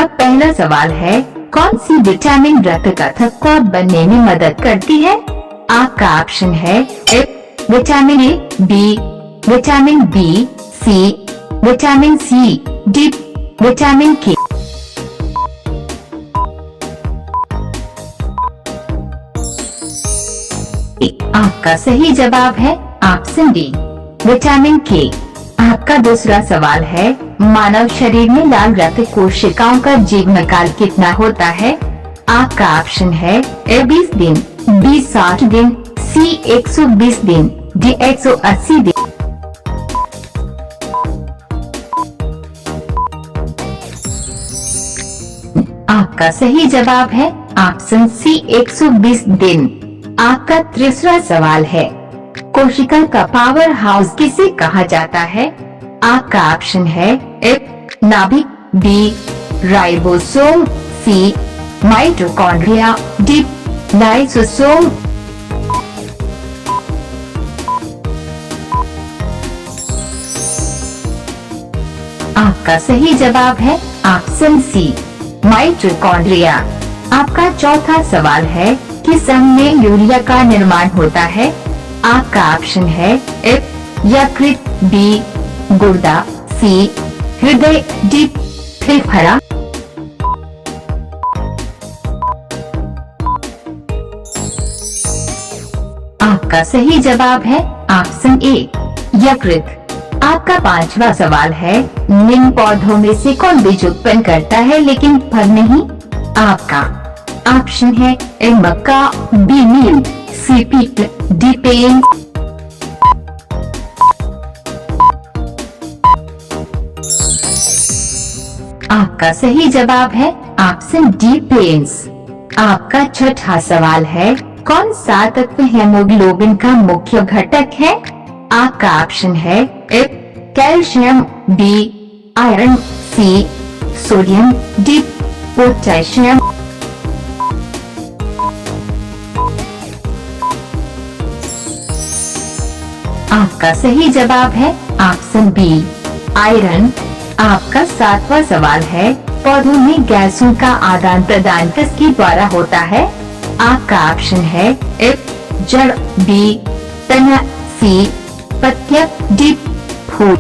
आपका पहला सवाल है, कौन सी विटामिन रक्त का थक्का बनने में मदद करती है? आपका ऑप्शन है A vitamin A, B vitamin B, C vitamin C, D vitamin K. आपका सही जवाब है ऑप्शन डी विटामिन के। आपका दूसरा सवाल है, मानव शरीर में लाल रक्त कोशिकाओं का जीवन काल कितना होता है? आपका ऑप्शन है ए 20 दिन, बी 60 दिन, सी 120 दिन, डी 180 दिन। आपका सही जवाब है ऑप्शन सी 120 दिन। आपका तीसरा सवाल है, कोशिका का पावर हाउस किसे कहा जाता है? आपका ऑप्शन है ए नाभिक, बी राइबोसोम, सी माइटोकॉन्ड्रिया, डी लाइसोसोम। आपका सही जवाब है ऑप्शन सी माइटोकॉन्ड्रिया। आपका चौथा सवाल है, किस अंग में यूरिया का निर्माण होता है? आपका ऑप्शन है ए यकृत, बी गुर्दा, सी हृदय, डी फेफड़ा। आपका सही जवाब है ऑप्शन ए यकृत। आपका पांचवा सवाल है, निम्न पौधों में से कौन बीज उत्पन्न करता है लेकिन फल नहीं? आपका ऑप्शन है ए मक्का, बी नीम, सी पीट, डी पेन। आपका सही जवाब है ऑप्शन डी पेन्स। आपका छठा सवाल है, कौन सा तत्व हेमोग्लोबिन का मुख्य घटक है? आपका ऑप्शन है A calcium, B iron, C sodium, D potassium. आपका सही जवाब है ऑप्शन बी आयरन। आपका सातवां सवाल है, पौधों में गैसों का आदान प्रदान किसके द्वारा होता है? आपका ऑप्शन है ए जड़, बी तना, सी पत्तियां, डी फूल।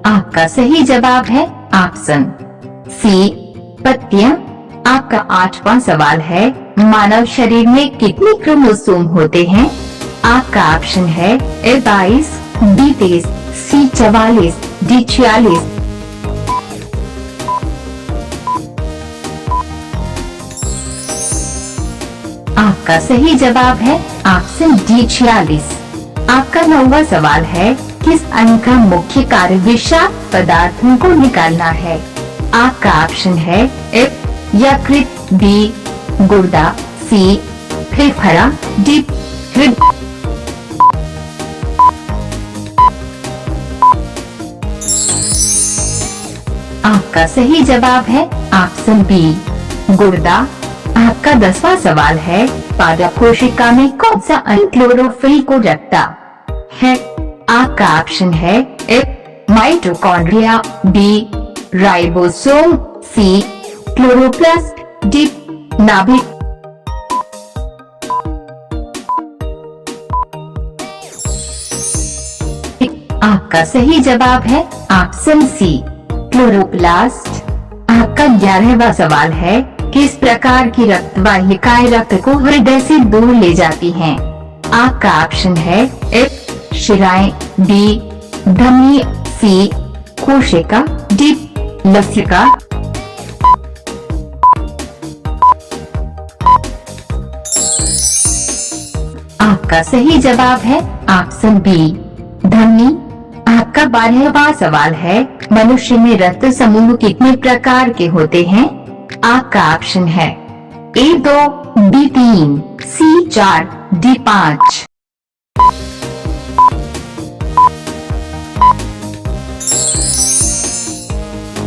आपका सही जवाब है ऑप्शन सी पत्तियां। आपका आठवां सवाल है, मानव शरीर में कितने क्रोमोसोम होते हैं? आपका ऑप्शन है ए 22, बी 23, सी 44, डी 46। आपका सही जवाब है ऑप्शन डी 46। आपका 9वां सवाल है, किस अंग का मुख्य कार्य विषाक्त पदार्थों को निकालना है? आपका ऑप्शन है ए यकृत, बी गुर्दा, सी फेफड़ा, डी हृदय। आपका सही जवाब है ऑप्शन बी गुर्दा। आपका 10वां सवाल है, पादप कोशिका में कौन सा अंग क्लोरोफिल को रखता है? आपका ऑप्शन है ए माइटोकॉन्ड्रिया, बी राइबोसोम, सी क्लोरोप्लास्ट, डी नाभिक। आपका सही जवाब है ऑप्शन सी क्लोरोप्लास्ट। आपका 11वां सवाल है, किस प्रकार की रक्त वाहिकाएं रक्त को हृदय से दूर ले जाती हैं? आपका ऑप्शन है ए शिराएं, बी धमनी, सी कोशिका, डी लसिका। आपका सही जवाब है ऑप्शन बी धमनी। आपका 12वां सवाल है, मनुष्य में रक्त समूह कितने प्रकार के होते हैं? आपका ऑप्शन है ए 2, बी 3, सी 4, डी 5।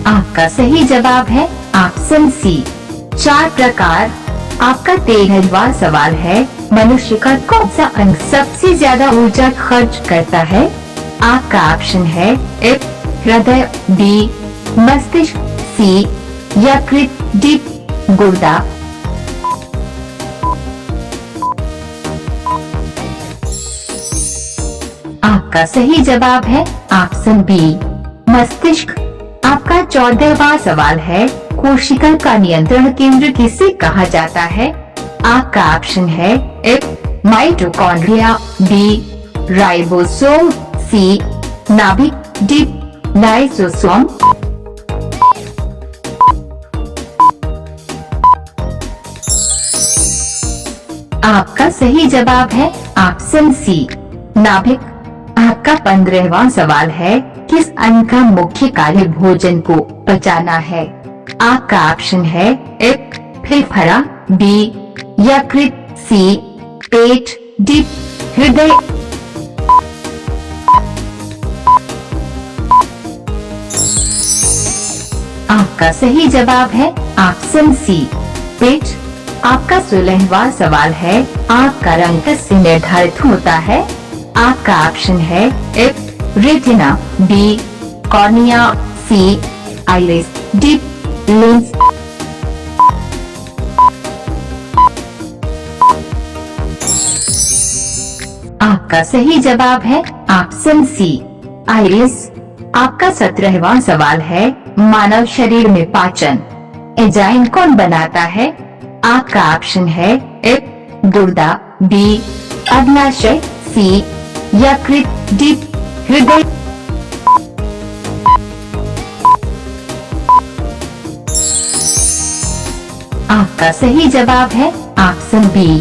आपका सही जवाब है ऑप्शन सी 4 प्रकार। आपका 13वां सवाल है, मनुष्य का कौन सा अंग सबसे ज्यादा ऊर्जा खर्च करता है? आपका ऑप्शन है एफ हृदय, बी मस्तिष्क, सी यकृत, डी गुर्दा। आपका सही जवाब है ऑप्शन बी मस्तिष्क। आपका 14वां सवाल है, कोशिका का नियंत्रण केंद्र किसे कहा जाता है? आपका ऑप्शन है एफ माइटोकॉन्ड्रिया, बी राइबोसोम, सी नाभिक, डी लाइसोसोम। आपका सही जवाब है ऑप्शन सी नाभिक। आपका 15वां सवाल है, किस अंग का मुख्य कार्य भोजन को पचाना है? आपका ऑप्शन है एफ फेफड़ा, बी यकृत, सी पेट, डी हृदय। आपका सही जवाब है ऑप्शन सी पेट। आपका 16वां सवाल है, आँख का रंग किससे निर्धारित होता है? आपका ऑप्शन है एफ रेटिना, बी कॉर्निया, सी आइरिस, डी लेंस। आपका सही जवाब है ऑप्शन सी आइरिस। आपका 17वां सवाल है, मानव शरीर में पाचन एंजाइम कौन बनाता है? आपका ऑप्शन है एफ गुर्दा, बी अग्नाशय, सी यकृत, डी हृदय। आपका सही जवाब है ऑप्शन बी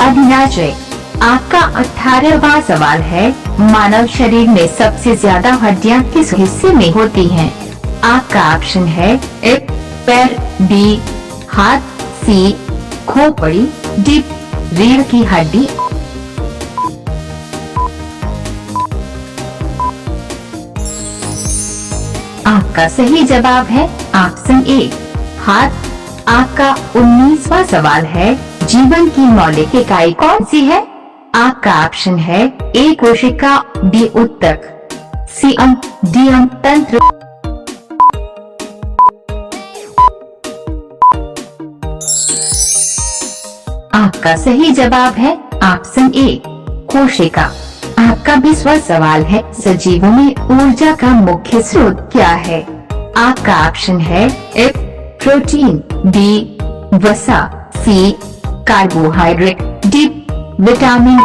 अग्नाशय। आपका 18वां सवाल है, मानव शरीर में सबसे ज्यादा हड्डियां किस हिस्से में होती हैं? आपका ऑप्शन है एफ पैर, बी हाथ, सी खोपड़ी, डी रीढ़ की हड्डी। आपका सही जवाब है ऑप्शन ए हाथ। आपका 19वां सवाल है, जीवन की मौलिक इकाई कौन सी है? आपका ऑप्शन है ए कोशिका, बी उत्तक, सी अंग, डी अंग तंत्र। आपका सही जवाब है ऑप्शन ए कोशिका। आपका 20वां सवाल है, सजीवों में ऊर्जा का मुख्य स्रोत क्या है? आपका ऑप्शन है एफ प्रोटीन, बी वसा, सी कार्बोहाइड्रेट, डी विटामिन।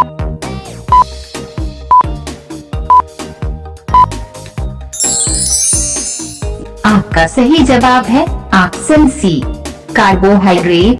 आपका सही जवाब है ऑप्शन सी कार्बोहाइड्रेट।